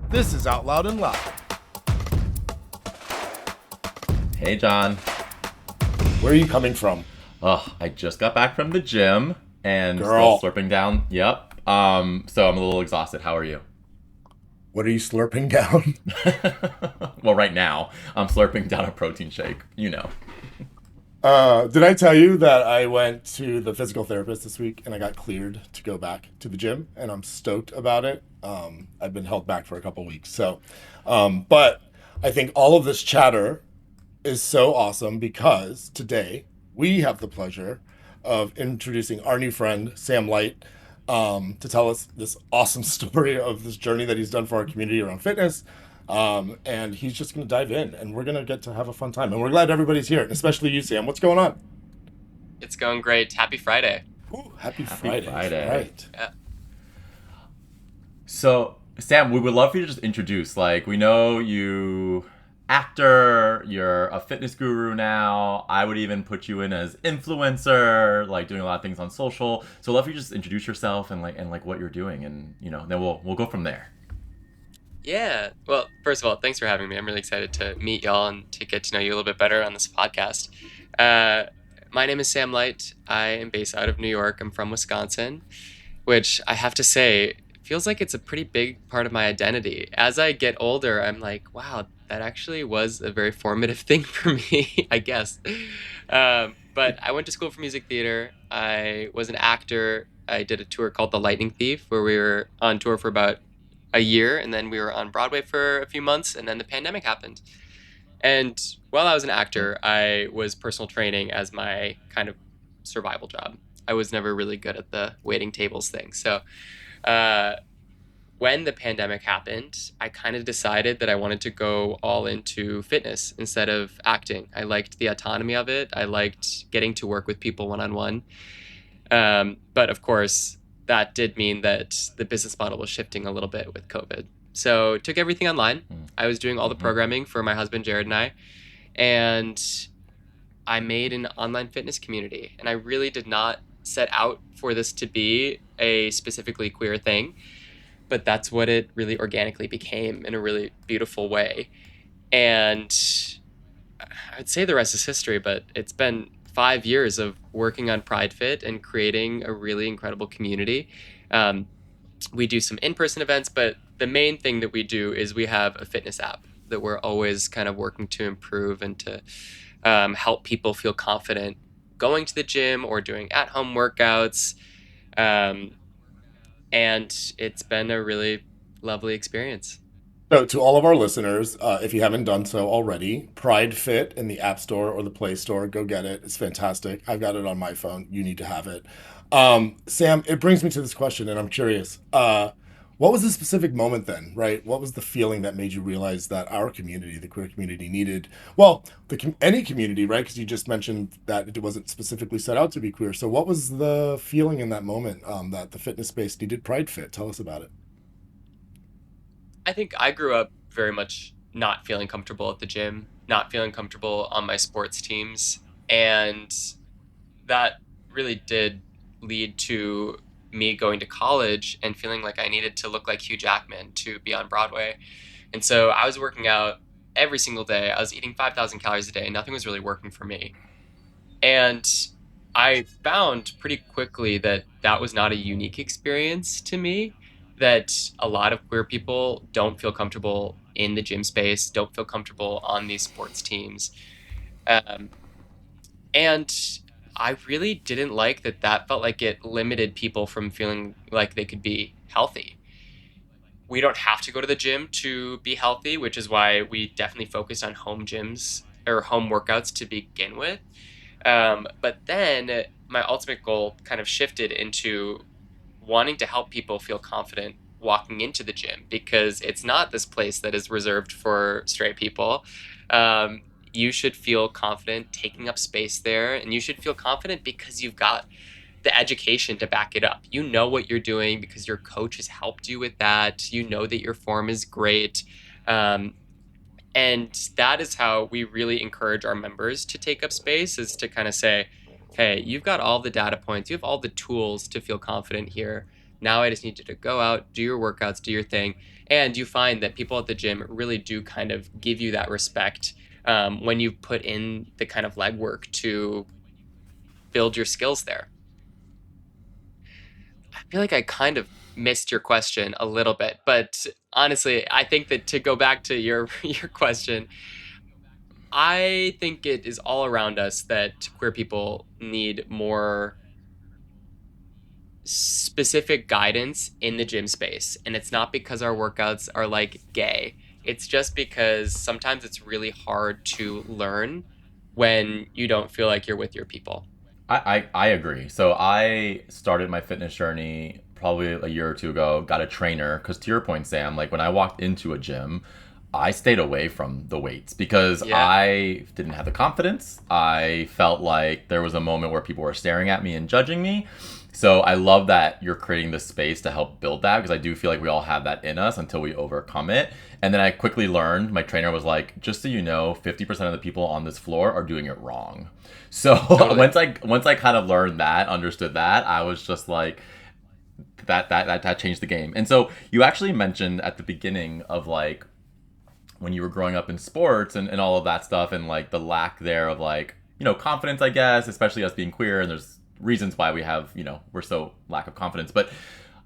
This is Out Loud and Loud. Hey, John. Where are you coming from? Oh, I just got back from the gym and still Girl, slurping down. Yep. So I'm a little exhausted. How are you? what are you slurping down? Well, right now I'm slurping down a protein shake. You know. Did I tell you that I went to the physical therapist this week and I got cleared to go back to the gym and I'm stoked about it. I've been held back for a couple weeks. But I think all of this chatter is so awesome because today we have the pleasure of introducing our new friend, Sam Leicht, to tell us this awesome story of this journey that he's done for our community around fitness. And he's just going to dive in and we're going to get to have a fun time. And we're glad everybody's here, and especially you, Sam. What's going on? It's going great. Happy Friday. Ooh, happy Happy Friday. Friday. Right. Yeah. So, Sam, we would love for you to just introduce. Like, we know you actor, you're a fitness guru now. I would even put you in as influencer, like doing a lot of things on social. So, I'd love for you to just introduce yourself and what you're doing, and then we'll go from there. Yeah. Well, first of all, thanks for having me. I'm really excited to meet y'all and to get to know you a little bit better on this podcast. Uh, my name is Sam Leicht. I am based out of New York. I'm from Wisconsin, which I have to say feels like it's a pretty big part of my identity. As I get older, I'm like, wow, that actually was a very formative thing for me, I guess. But I went to school for music theater. I was an actor. I did a tour called The Lightning Thief, where we were on tour for about a year, and then we were on Broadway for a few months, and then the pandemic happened. And while I was an actor, I was personal training as my kind of survival job. I was never really good at the waiting tables thing. So uh, when the pandemic happened, I kind of decided that I wanted to go all into fitness instead of acting. I liked the autonomy of it. I liked getting to work with people one on one. But of course, that did mean that the business model was shifting a little bit with COVID. So took everything online. I was doing all the Mm-hmm. programming for my husband Jared and I, and I made an online fitness community. And I really did not set out for this to be a specifically queer thing, but that's what it really organically became in a really beautiful way. And I'd say the rest is history, but it's been 5 years of working on Pride Fit and creating a really incredible community. Um, we do some in-person events, but the main thing that we do is we have a fitness app that we're always kind of working to improve and to help people feel confident going to the gym or doing at-home workouts. Um, and it's been a really lovely experience. So, to all of our listeners, if you haven't done so already, Pride Fit in the App Store or the Play Store, go get it. It's fantastic. I've got it on my phone. You need to have it. Sam, it brings me to this question, and I'm curious. What was the specific moment then, right? What was the feeling that made you realize that our community, the queer community, needed, well, any community, right? Because you just mentioned that it wasn't specifically set out to be queer. So, what was the feeling in that moment that the fitness space needed Pride Fit? Tell us about it. I think I grew up very much not feeling comfortable at the gym, not feeling comfortable on my sports teams. And that really did lead to me going to college and feeling like I needed to look like Hugh Jackman to be on Broadway. And so I was working out every single day. I was eating 5,000 calories a day. Nothing was really working for me. And I found pretty quickly that that was not a unique experience to me, that a lot of queer people don't feel comfortable in the gym space, don't feel comfortable on these sports teams. Um, and I really didn't like that that felt like it limited people from feeling like they could be healthy. We don't have to go to the gym to be healthy, which is why we definitely focused on home gyms or home workouts to begin with. But then my ultimate goal kind of shifted into wanting to help people feel confident walking into the gym because it's not this place that is reserved for straight people. You should feel confident taking up space there, and you should feel confident because you've got the education to back it up. You know what you're doing because your coach has helped you with that. You know that your form is great. Um, and that is how we really encourage our members to take up space is to kind of say, hey, you've got all the data points, you have all the tools to feel confident here. Now I just need you to go out, do your workouts, do your thing. And you find that people at the gym really do kind of give you that respect when you put in the kind of legwork to build your skills there. I feel like I kind of missed your question a little bit, but honestly, I think that to go back to your your question, I think it is all around us that queer people need more specific guidance in the gym space. And it's not because our workouts are like gay. It's just because sometimes it's really hard to learn when you don't feel like you're with your people. I agree. So I started my fitness journey probably a year or two ago, got a trainer, because to your point, Sam, like when I walked into a gym, I stayed away from the weights because Yeah, I didn't have the confidence. I felt like there was a moment where people were staring at me and judging me. So I love that you're creating this space to help build that, because I do feel like we all have that in us until we overcome it. And then I quickly learned, my trainer was like, just so you know, 50% of the people on this floor are doing it wrong. So totally. once I kind of learned that, understood that, I was just like, that changed the game. And so you actually mentioned at the beginning of like when you were growing up in sports and all of that stuff, and like the lack there of like, confidence, I guess, especially us being queer, and there's reasons why we have, we're so lack of confidence. But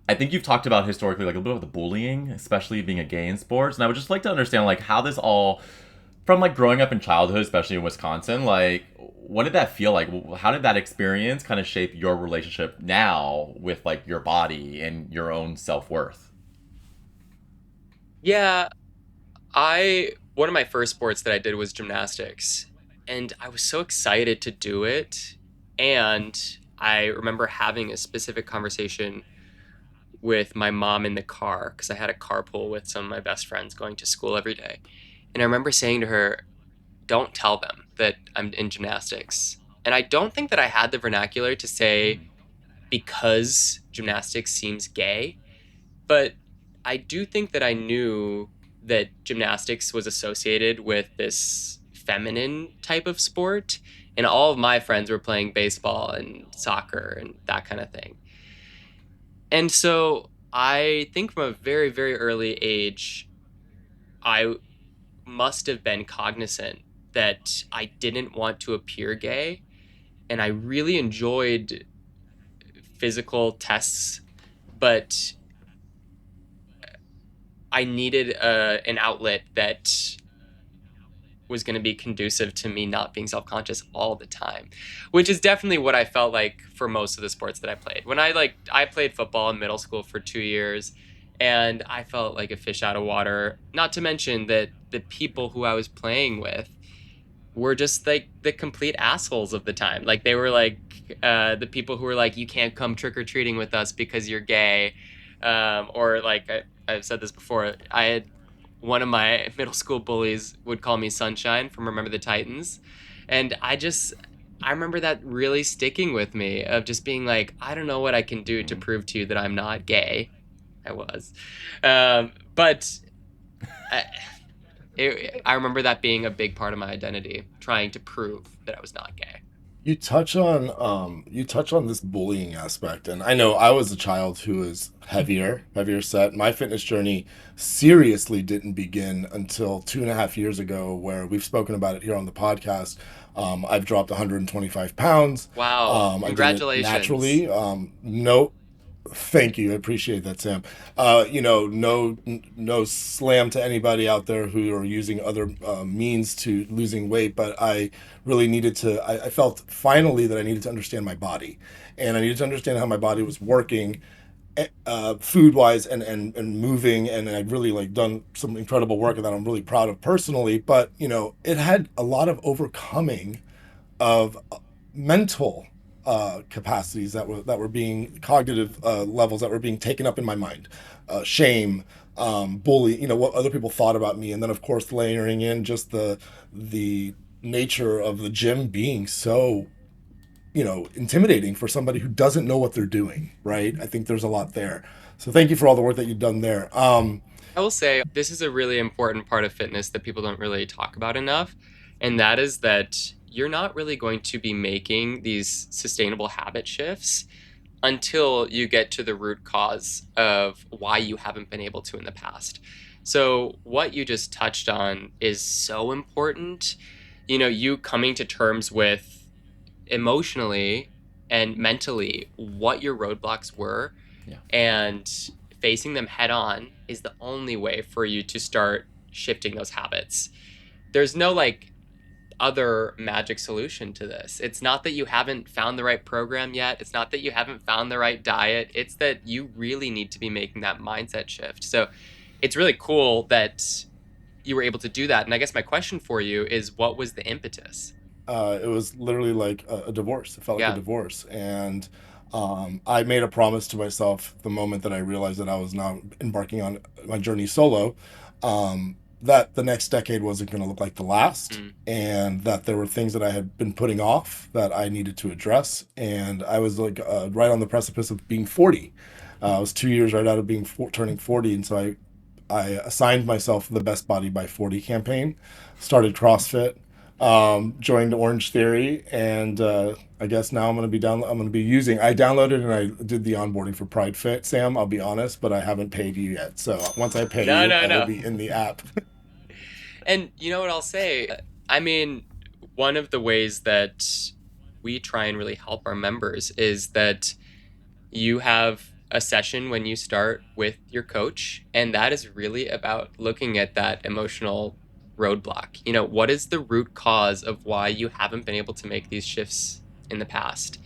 I think you've talked about historically like a little bit of the bullying, especially being a gay in sports. And I would just like to understand like how this all, from like growing up in childhood, especially in Wisconsin, like what did that feel like? How did that experience kind of shape your relationship now with like your body and your own self-worth? Yeah, I one of my first sports that I did was gymnastics, and I was so excited to do it. And I remember having a specific conversation with my mom in the car because I had a carpool with some of my best friends going to school every day. And I remember saying to her, "Don't tell them that I'm in gymnastics." And I don't think that I had the vernacular to say because gymnastics seems gay, but I do think that I knew that gymnastics was associated with this feminine type of sport. And all of my friends were playing baseball and soccer and that kind of thing. And so I think from a very, very early age, I must have been cognizant that I didn't want to appear gay. And I really enjoyed physical tests, but I needed an outlet that was going to be conducive to me not being self-conscious all the time, which is definitely what I felt like for most of the sports that I played. When I played football in middle school for 2 years, and I felt like a fish out of water, not to mention that the people who I was playing with were just like the complete assholes of the time. Like they were like the people who were like, you can't come trick or treating with us because you're gay, or like I've said this before. I had one of my middle school bullies would call me Sunshine from Remember the Titans, and I remember that really sticking with me of just being like, I don't know what I can do to prove to you that I'm not gay. I was, but. I remember that being a big part of my identity, trying to prove that I was not gay. You touch on this bullying aspect, and I know I was a child who was heavier set. My fitness journey seriously didn't begin until 2.5 years ago, where we've spoken about it here on the podcast. I've dropped 125 pounds. Wow, I did it congratulations. naturally. No, thank you. I appreciate that, Sam. No slam to anybody out there who are using other means to losing weight, but I really needed to. I felt finally that I needed to understand my body, and I needed to understand how my body was working, food wise and moving, and I'd really like done some incredible work that I'm really proud of personally. But it had a lot of overcoming of mental capacities that were being cognitive levels that were being taken up in my mind, shame, bully, what other people thought about me, and then of course layering in just the nature of the gym being so intimidating for somebody who doesn't know what they're doing. Right? I think there's a lot there. So thank you for all the work that you've done there. I will say this is a really important part of fitness that people don't really talk about enough, and that is that you're not really going to be making these sustainable habit shifts until you get to the root cause of why you haven't been able to in the past. So, what you just touched on is so important. You coming to terms with emotionally and mentally what your roadblocks were Yeah. and facing them head on is the only way for you to start shifting those habits. There's no like other magic solution to this. It's not that you haven't found the right program yet. It's not that you haven't found the right diet. It's that you really need to be making that mindset shift. So it's really cool that you were able to do that. And I guess my question for you is what was the impetus? It was literally like a divorce. It felt like a Yeah. divorce. And I made a promise to myself the moment that I realized that I was now embarking on my journey solo, that the next decade wasn't going to look like the last, Mm. and that there were things that I had been putting off that I needed to address. And I was like right on the precipice of being 40. I was 2 years right out of turning 40. And so I assigned myself the Best Body by 40 campaign, started CrossFit, joined Orange Theory, and I guess now I'm going to be using. I downloaded and I did the onboarding for Pride Fit, Sam. I'll be honest, but I haven't paid you yet. So once I pay No, you, no, I will no. be in the app. And you know what I'll say? I mean, one of the ways that we try and really help our members is that you have a session when you start with your coach, and that is really about looking at that emotional roadblock. What is the root cause of why you haven't been able to make these shifts in the past?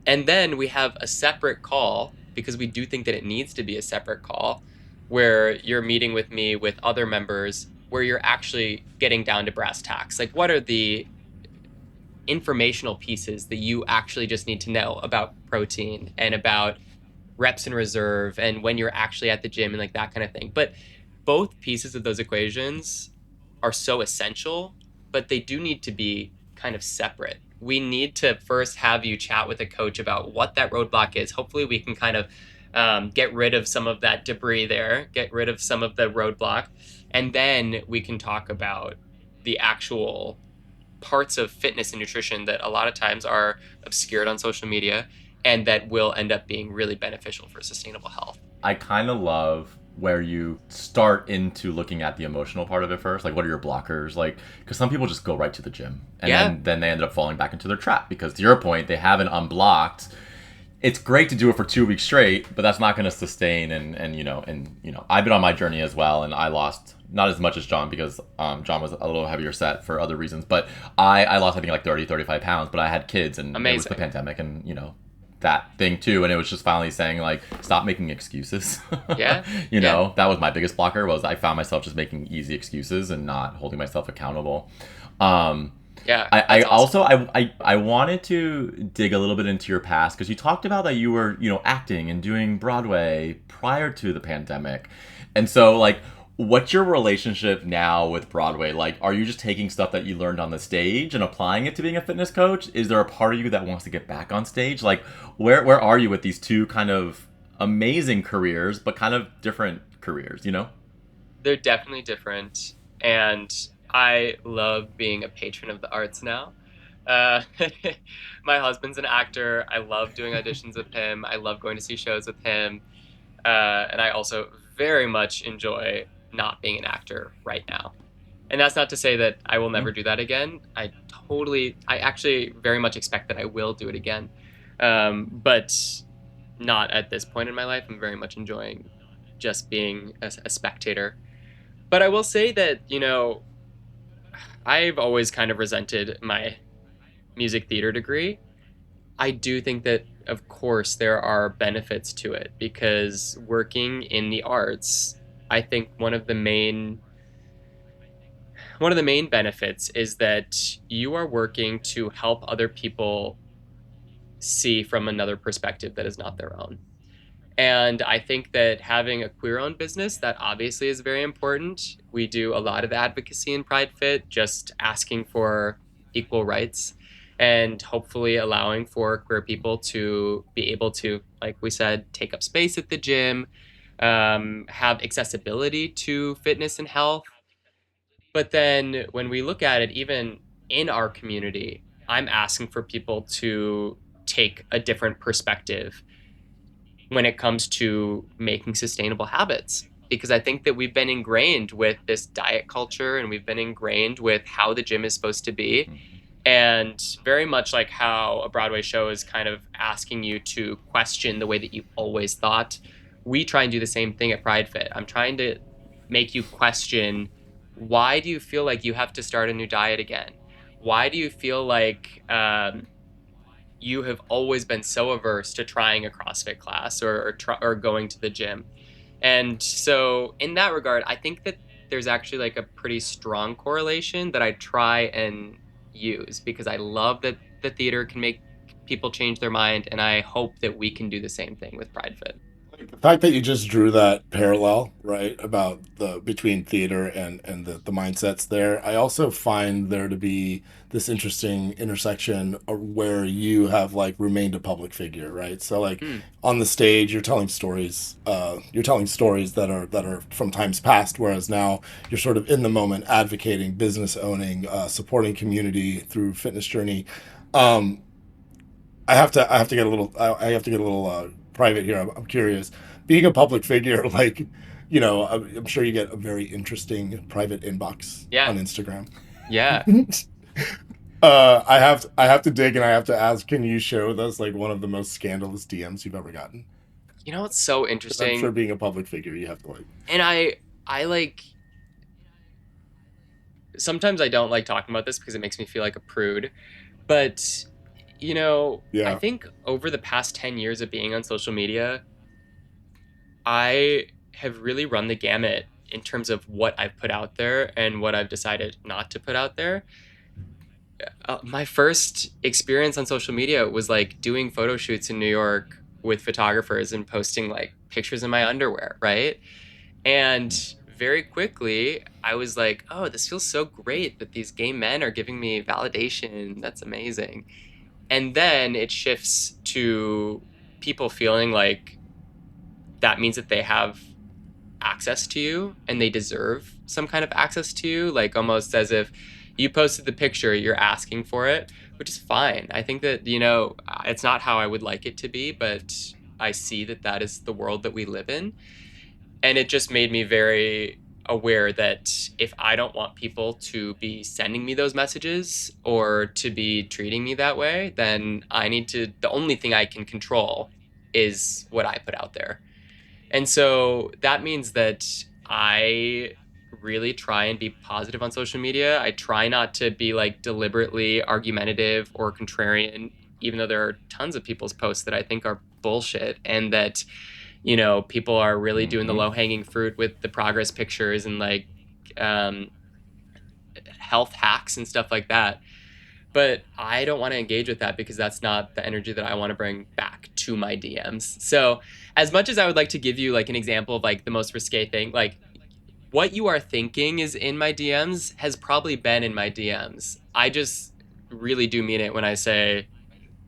And then we have a separate call because we do think that it needs to be a separate call where you're meeting with me with other members where you're actually getting down to brass tacks. Like, what are the informational pieces that you actually just need to know about protein and about reps in reserve and when you're actually at the gym and like that kind of thing. But both pieces of those equations are so essential, but they do need to be kind of separate. We need to first have you chat with a coach about what that roadblock is. Hopefully, we can kind of get rid of some of that debris there, get rid of some of the roadblock, and then we can talk about the actual parts of fitness and nutrition that a lot of times are obscured on social media and that will end up being really beneficial for sustainable health. I kind of love where you start into looking at the emotional part of it first. Like, what are your blockers? Like, because some people just go right to the gym, and Yeah. then they ended up falling back into their trap because, to your point, they haven't unblocked. It's great to do it for 2 weeks straight, but that's not going to sustain. And I've been on my journey as well, and I lost not as much as John because John was a little heavier set for other reasons, but I lost I think like 30-35 pounds. But I had kids, and it was the Amazing. pandemic, and that thing too, and it was just finally saying like stop making excuses. Yeah. Yeah. That was my biggest blocker, was I found myself just making easy excuses and not holding myself accountable. um Yeah. I That's awesome. also I wanted to dig a little bit into your past because you talked about that you were acting and doing Broadway prior to the pandemic, and so like what's your relationship now with Broadway? Like, are you just taking stuff that you learned on the stage and applying it to being a fitness coach? Is there a part of you that wants to get back on stage? Like, where are you with these two kind of amazing careers, but kind of different careers? They're definitely different. And I love being a patron of the arts now. Uh, my husband's an actor. I love doing auditions with him. I love going to see shows with him. And I also very much enjoy not being an actor right now. And that's not to say that I will never do that again. I actually very much expect that I will do it again. But not at this point in my life. I'm very much enjoying just being a spectator. But I will say that, I've always kind of resented my music theater degree. I do think that, of course, there are benefits to it because working in the arts, I think one of the main benefits is that you are working to help other people see from another perspective that is not their own. And I think that having a queer owned business, that obviously is very important. We do a lot of advocacy in Pride Fit, just asking for equal rights and hopefully allowing for queer people to be able to, like we said, take up space at the gym, have accessibility to fitness and health. But then when we look at it, even in our community, I'm asking for people to take a different perspective. when it comes to making sustainable habits. Because I think that we've been ingrained with this diet culture, and we've been ingrained with how the gym is supposed to be. And very much like how a Broadway show is kind of asking you to question the way that you've always thought, we try and do the same thing at Pride Fit. I'm trying to make you question, why do you feel like you have to start a new diet again? Why do you feel like you have always been so averse to trying a CrossFit class or going to the gym? And so in that regard, I think that there's actually like a pretty strong correlation that I try and use, because I love that the theater can make people change their mind, and I hope that we can do the same thing with Pride Fit. The fact that you just drew that parallel, right, about the between theater and the mindsets there, I also find there to be this interesting intersection where you have like remained a public figure, right? So like on the stage, you're telling stories that are from times past, whereas now you're sort of in the moment, advocating, business owning, supporting community through Fitness Journey. I have to get a little private here. I'm curious. Being a public figure, like, you know, I'm sure you get a very interesting private inbox on Instagram. Yeah. I have to dig, and I have to ask, can you share with us like one of the most scandalous DMs you've ever gotten? You know what's so interesting? I'm sure being a public figure, you have to like. And I like. Sometimes I don't like talking about this because it makes me feel like a prude, but you know, I think over the past 10 years of being on social media, I have really run the gamut in terms of what I've put out there and what I've decided not to put out there. My first experience on social media was like doing photo shoots in New York with photographers and posting like pictures in my underwear, right? And very quickly, I was like, oh, this feels so great that these gay men are giving me validation. That's amazing. And then it shifts to people feeling like that means that they have access to you and they deserve some kind of access to you, like almost as if you posted the picture, you're asking for it, which is fine. I think that, you know, it's not how I would like it to be, but I see that that is the world that we live in. And it just made me very aware that if I don't want people to be sending me those messages or to be treating me that way, then the only thing I can control is what I put out there. And so that means that I really try and be positive on social media. I try not to be like deliberately argumentative or contrarian, even though there are tons of people's posts that I think are bullshit, and that, you know, people are really doing the low-hanging fruit with the progress pictures and like health hacks and stuff like that. But I don't want to engage with that because that's not the energy that I want to bring back to my DMs. So as much as I would like to give you like an example of like the most risque thing, like what you are thinking is in my DMs has probably been in my DMs. I just really do mean it when I say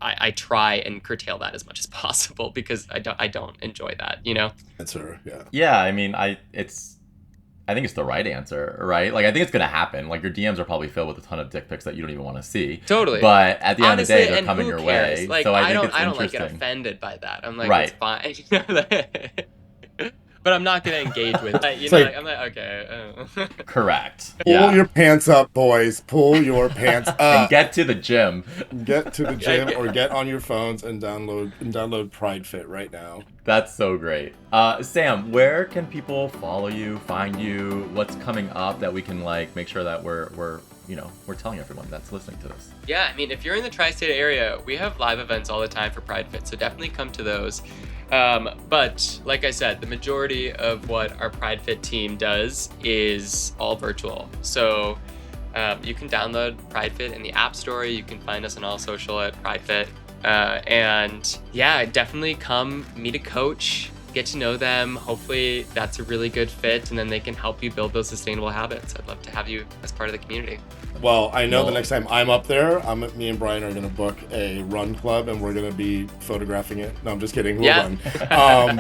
I try and curtail that as much as possible, because I don't enjoy that, you know? Answer, yeah. Yeah, I mean, I think it's the right answer, right? Like, I think it's gonna happen. Like, your DMs are probably filled with a ton of dick pics that you don't even want to see. Totally. But at the end of the day, they're and coming who your cares? way. Like, So I think don't it's like get interesting. offended by that. I'm like, Right. it's fine. But I'm not gonna engage with it. You know, like, I'm like, okay. Correct. Pull your pants up, boys. Pull your pants up. And get to the gym. Get to the gym or get on your phones and download Pride Fit right now. That's so great. Sam, where can people follow you, find you? What's coming up that we can like make sure that we're telling everyone that's listening to this? Yeah, I mean, if you're in the tri-state area, we have live events all the time for Pride Fit, so definitely come to those. But like I said, the majority of what our Pride Fit team does is all virtual. So you can download Pride Fit in the App Store. You can find us on all social at Pride Fit. And yeah, definitely come meet a coach, get to know them. Hopefully that's a really good fit, and then they can help you build those sustainable habits. I'd love to have you as part of the community. Well, I know the next time I'm up there, me and Brian are going to book a run club, and we're going to be photographing it. No, I'm just kidding. We'll run.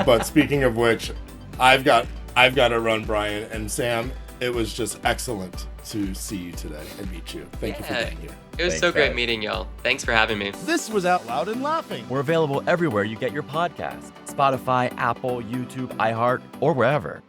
But speaking of which, I've got to run, Brian. And Sam, it was just excellent to see you today and meet you. Thank you for being here. It was so great meeting y'all. Thanks for having me. This was Out Loud and Laughing. We're available everywhere you get your podcasts. Spotify, Apple, YouTube, iHeart, or wherever.